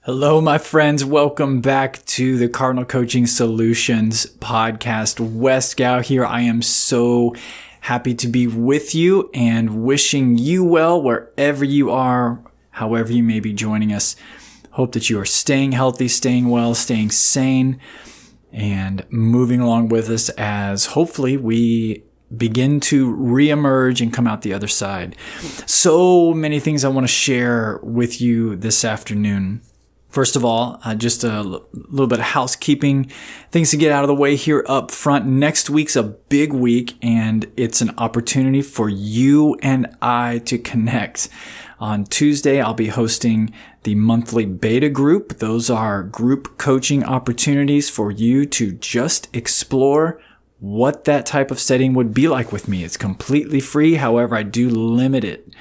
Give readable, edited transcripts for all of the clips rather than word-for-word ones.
Hello, my friends. Welcome back to the Cardinal Coaching Solutions podcast. Wes Gow here. I am so happy to be with you and wishing you well wherever you are, however you may be joining us. Hope that you are staying healthy, staying well, staying sane, and moving along with us as hopefully we begin to reemerge and come out the other side. So many things I want to share with you this afternoon. First of all, just a little bit of housekeeping, things to get out of the way here up front. Next week's a big week, and it's an opportunity for you and I to connect. On Tuesday, I'll be hosting the monthly beta group. Those are group coaching opportunities for you to just explore what that type of setting would be like with me. It's completely free. However, I do limit it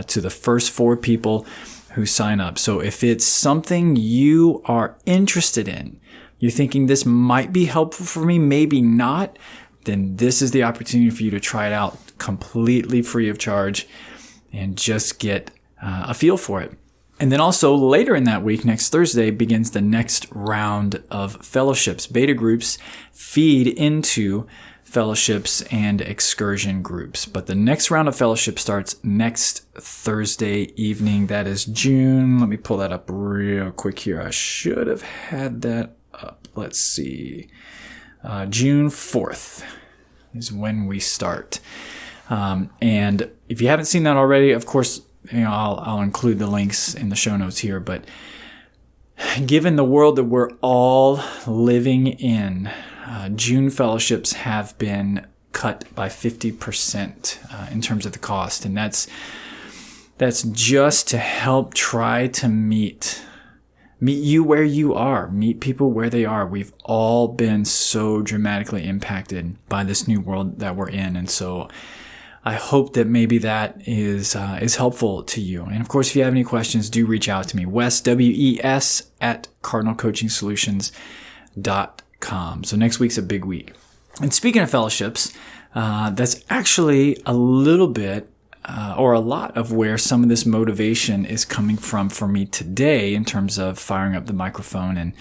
to the first 4 people who sign up. So if it's something you are interested in, you're thinking this might be helpful for me, maybe not, then this is the opportunity for you to try it out completely free of charge and just get a feel for it. And then also later in that week, next Thursday, begins the next round of fellowships. Beta groups feed into fellowships and excursion groups. But the next round of fellowship starts next Thursday evening. That is June. Let me pull that up real quick here. I should have had that up. Let's see. June 4th is when we start. And if you haven't seen that already, of course, I'll include the links in the show notes here. But given the world that we're all living in, June fellowships have been cut by 50% in terms of the cost. And that's just to help try to meet you where you are, meet people where they are. We've all been so dramatically impacted by this new world that we're in. And so I hope that maybe that is helpful to you. And of course, if you have any questions, do reach out to me. Wes, W-E-S, at cardinalcoachingsolutions.com. So next week's a big week. And speaking of fellowships, that's actually a little bit or a lot of where some of this motivation is coming from for me today in terms of firing up the microphone and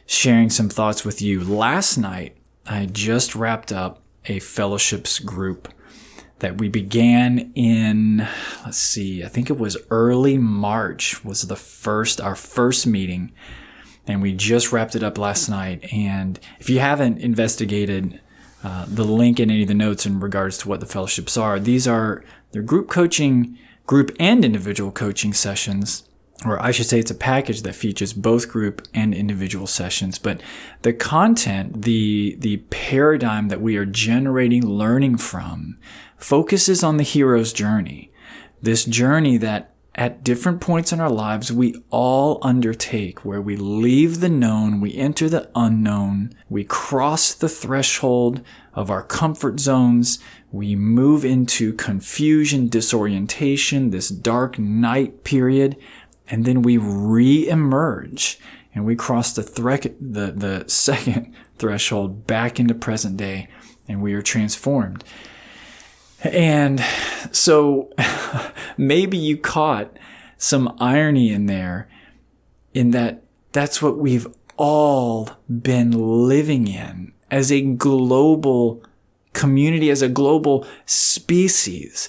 sharing some thoughts with you. Last night, I just wrapped up a fellowships group that we began in, I think it was early March was our first meeting. And we just wrapped it up last night. And if you haven't investigated the link in any of the notes in regards to what the fellowships are, they're group coaching, group and individual coaching sessions, or I should say it's a package that features both group and individual sessions. But the content, the paradigm that we are generating learning from focuses on the hero's journey. This journey that at different points in our lives, we all undertake, where we leave the known, we enter the unknown, we cross the threshold of our comfort zones, we move into confusion, disorientation, this dark night period, and then we re-emerge and we cross the second threshold back into present day, and we are transformed. And so maybe you caught some irony in there, in that that's what we've all been living in as a global community, as a global species.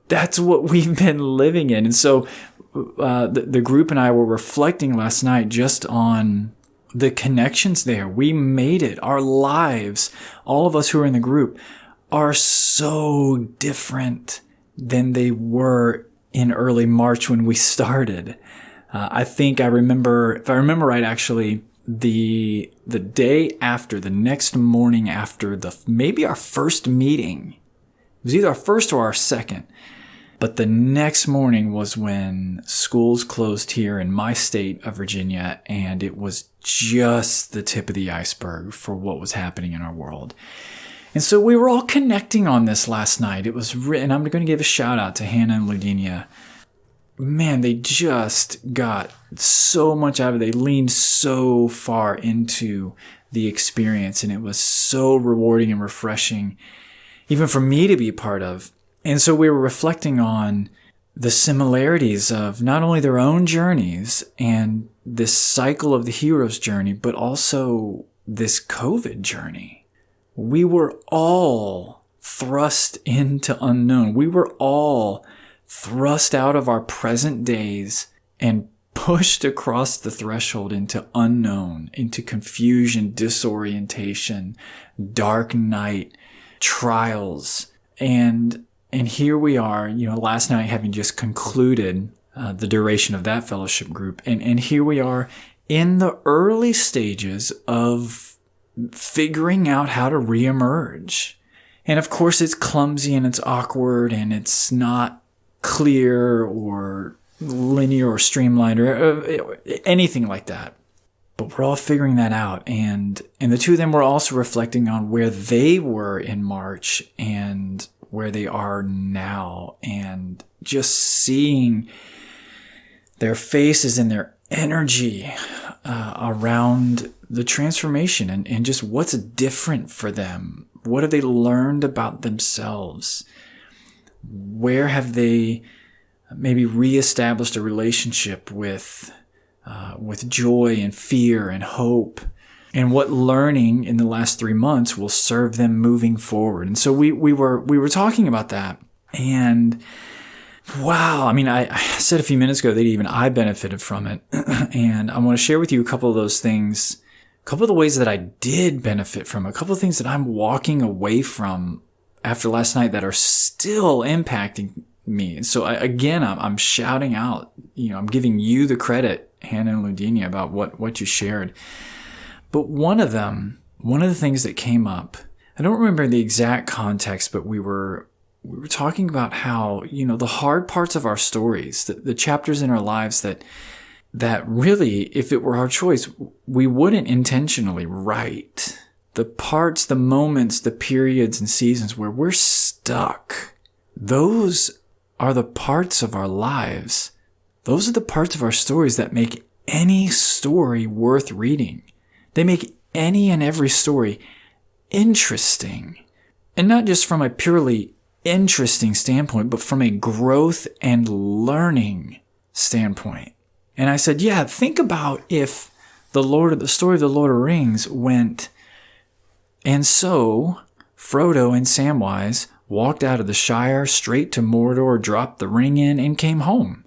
That's what we've been living in. And so the group and I were reflecting last night just on the connections there. We made it. Our lives, all of us who are in the group, are so different than they were in early March when we started. I remember, if I remember right, actually, the day after, the next morning after maybe our first meeting, it was either our first or our second, but the next morning was when schools closed here in my state of Virginia, and it was just the tip of the iceberg for what was happening in our world. And so we were all connecting on this last night. It was written. I'm going to give a shout out to Hannah and Ludinia. Man, they just got so much out of it. They leaned so far into the experience, and it was so rewarding and refreshing, even for me to be a part of. And so we were reflecting on the similarities of not only their own journeys and this cycle of the hero's journey, but also this COVID journey. We were all thrust into unknown. We were all thrust out of our present days and pushed across the threshold into unknown, into confusion, disorientation, dark night, trials. And here we are, last night having just concluded the duration of that fellowship group. And here we are in the early stages of figuring out how to reemerge. And of course, it's clumsy and it's awkward and it's not clear or linear or streamlined or anything like that. But we're all figuring that out. And the two of them were also reflecting on where they were in March and where they are now, and just seeing their faces and their energy around the transformation and just what's different for them. What have they learned about themselves? Where have they maybe reestablished a relationship with joy and fear and hope? And what learning in the last 3 months will serve them moving forward? And so we were talking about that. And wow, I said a few minutes ago that even I benefited from it. And I want to share with you a couple of those things, a couple of the ways that I did benefit from it, a couple of things that I'm walking away from after last night that are still impacting me. And so I'm shouting out, I'm giving you the credit, Hannah and Ludinia, about what you shared. But one of the things that came up, I don't remember the exact context, but we were talking about how, the hard parts of our stories, the chapters in our lives that really, if it were our choice, we wouldn't intentionally write. The parts, the moments, the periods and seasons where we're stuck, those are the parts of our lives. Those are the parts of our stories that make any story worth reading. They make any and every story interesting. And not just from a purely interesting standpoint, but from a growth and learning standpoint. And I said, think about if the story of the Lord of the Rings went, and so Frodo and Samwise walked out of the Shire straight to Mordor, dropped the ring in, and came home.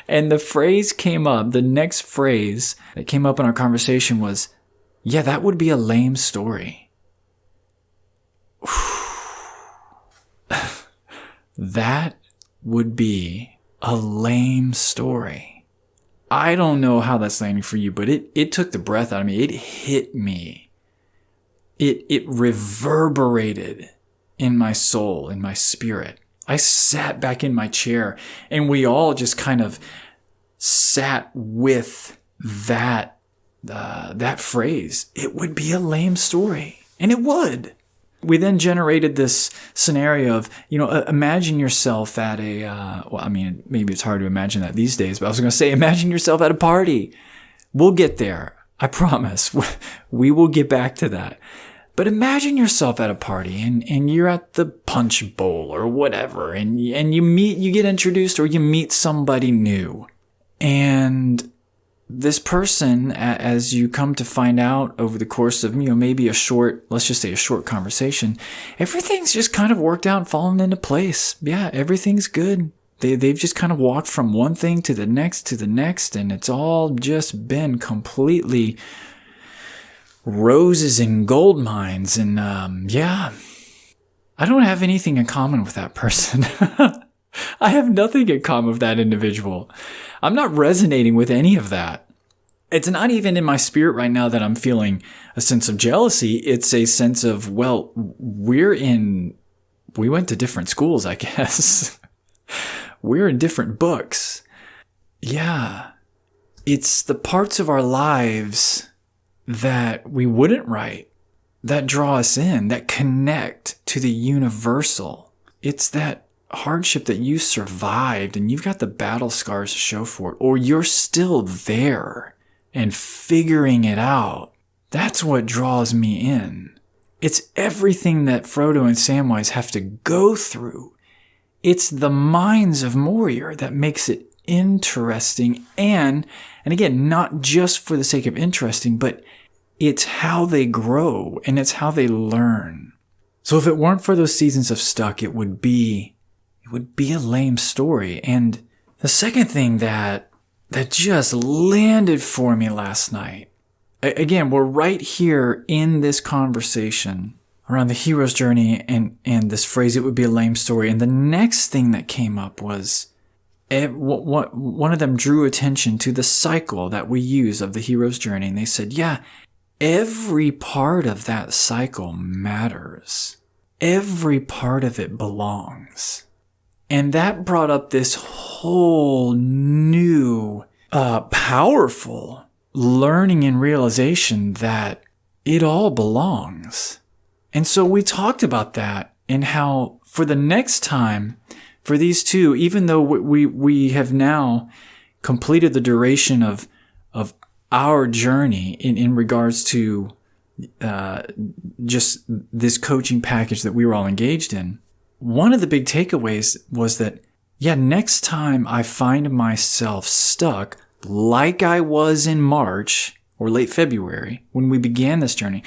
And the phrase came up, the next phrase that came up in our conversation was, that would be a lame story. That would be a lame story. I don't know how that's landing for you, but it took the breath out of me. It hit me. It reverberated in my soul, in my spirit. I sat back in my chair and we all just kind of sat with that phrase. It would be a lame story. And it would. We then generated this scenario of, imagine yourself at maybe it's hard to imagine that these days, but I was going to say, imagine yourself at a party. We'll get there. I promise. We will get back to that. But imagine yourself at a party and you're at the punch bowl or whatever, and you get introduced or you meet somebody new. And this person, as you come to find out over the course of, maybe let's just say a short conversation, everything's just kind of worked out and fallen into place. Yeah, everything's good. They've just kind of walked from one thing to the next, and it's all just been completely roses and gold mines. And I don't have anything in common with that person. I have nothing in common with that individual. I'm not resonating with any of that. It's not even in my spirit right now that I'm feeling a sense of jealousy. It's a sense of, we went to different schools, I guess. We're in different books. Yeah. It's the parts of our lives that we wouldn't write, that draw us in, that connect to the universal. It's that hardship that you survived and you've got the battle scars to show for it, or you're still there and figuring it out. That's what draws me in. It's everything that Frodo and Samwise have to go through. It's the minds of Moria that makes it interesting. And again, not just for the sake of interesting, but it's how they grow and it's how they learn. So if it weren't for those seasons of stuck, it would be a lame story. And the second thing that just landed for me last night, again, we're right here in this conversation around the hero's journey and this phrase, it would be a lame story. And the next thing that came up was one of them drew attention to the cycle that we use of the hero's journey. And they said, yeah, every part of that cycle matters. Every part of it belongs. And that brought up this whole new, powerful learning and realization that it all belongs. And so we talked about that and how for the next time, for these two, even though we have now completed the duration of our journey in regards to just this coaching package that we were all engaged in, one of the big takeaways was that, yeah, next time I find myself stuck like I was in March or late February when we began this journey,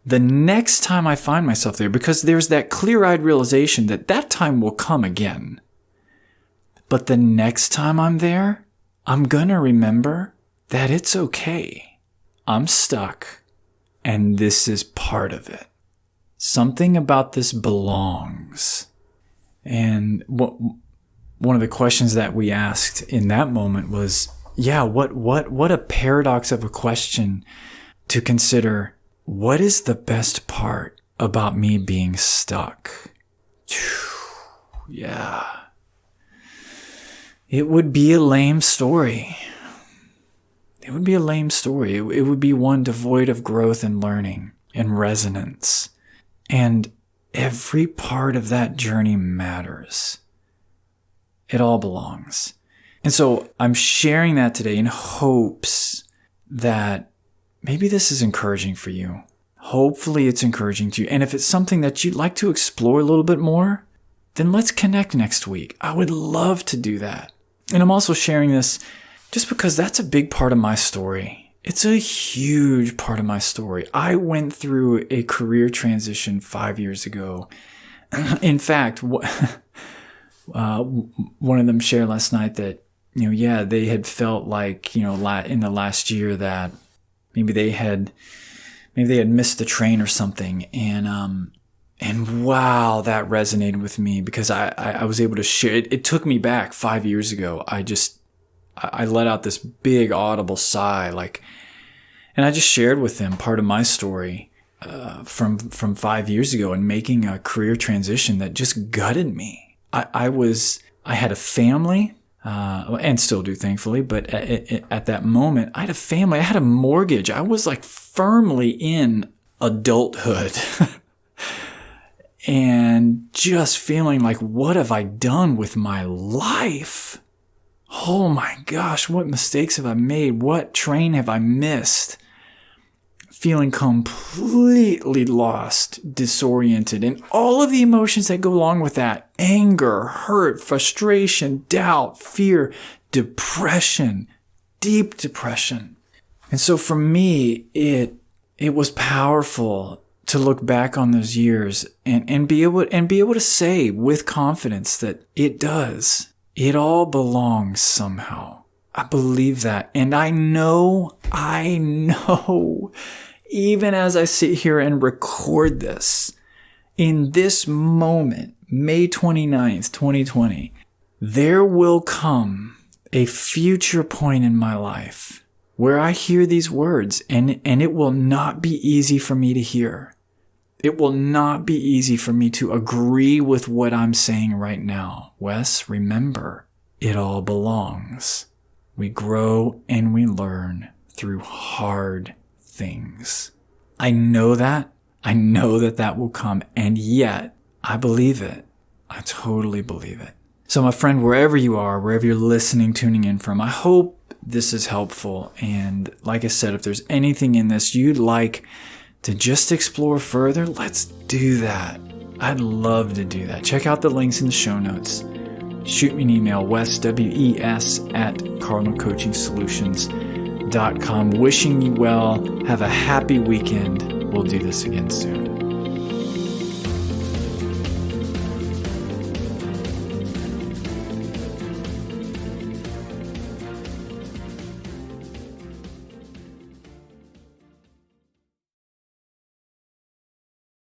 the next time I find myself there, because there's that clear-eyed realization that time will come again. But the next time I'm there, I'm gonna remember that it's okay. I'm stuck, and this is part of it. Something about this belongs. And one of the questions that we asked in that moment was, yeah, what a paradox of a question to consider. What is the best part about me being stuck? Yeah. It would be a lame story. It would be a lame story. It would be one devoid of growth and learning and resonance. And every part of that journey matters. It all belongs. And so I'm sharing that today in hopes that maybe this is encouraging for you. Hopefully it's encouraging to you. And if it's something that you'd like to explore a little bit more, then let's connect next week. I would love to do that. And I'm also sharing this just because that's a big part of my story. It's a huge part of my story. I went through a career transition 5 years ago. In fact, one of them shared last night that, they had felt like, in the last year that maybe they had missed the train or something. And wow, that resonated with me because I was able to share it. It took me back 5 years ago. I let out this big audible sigh, and I just shared with them part of my story from 5 years ago and making a career transition that just gutted me. I had a family, and still do, thankfully, but at that moment, I had a family, I had a mortgage. I was firmly in adulthood and just feeling like, what have I done with my life? Oh my gosh, what mistakes have I made? What train have I missed? Feeling completely lost, disoriented, and all of the emotions that go along with that. Anger, hurt, frustration, doubt, fear, depression, deep depression. And so for me, it was powerful to look back on those years and be able to say with confidence that it does. It all belongs somehow. I believe that. And I know, even as I sit here and record this, in this moment, May 29th, 2020, there will come a future point in my life where I hear these words and it will not be easy for me to hear. It will not be easy for me to agree with what I'm saying right now. Wes, remember, it all belongs. We grow and we learn through hard things. I know that. I know that will come. And yet, I believe it. I totally believe it. So my friend, wherever you are, wherever you're listening, tuning in from, I hope this is helpful. And like I said, if there's anything in this you'd like to just explore further, let's do that. I'd love to do that. Check out the links in the show notes. shoot me an email, Wes, W-E-S, at cardinalcoachingsolutions.com. Wishing you well. Have a happy weekend. We'll do this again soon.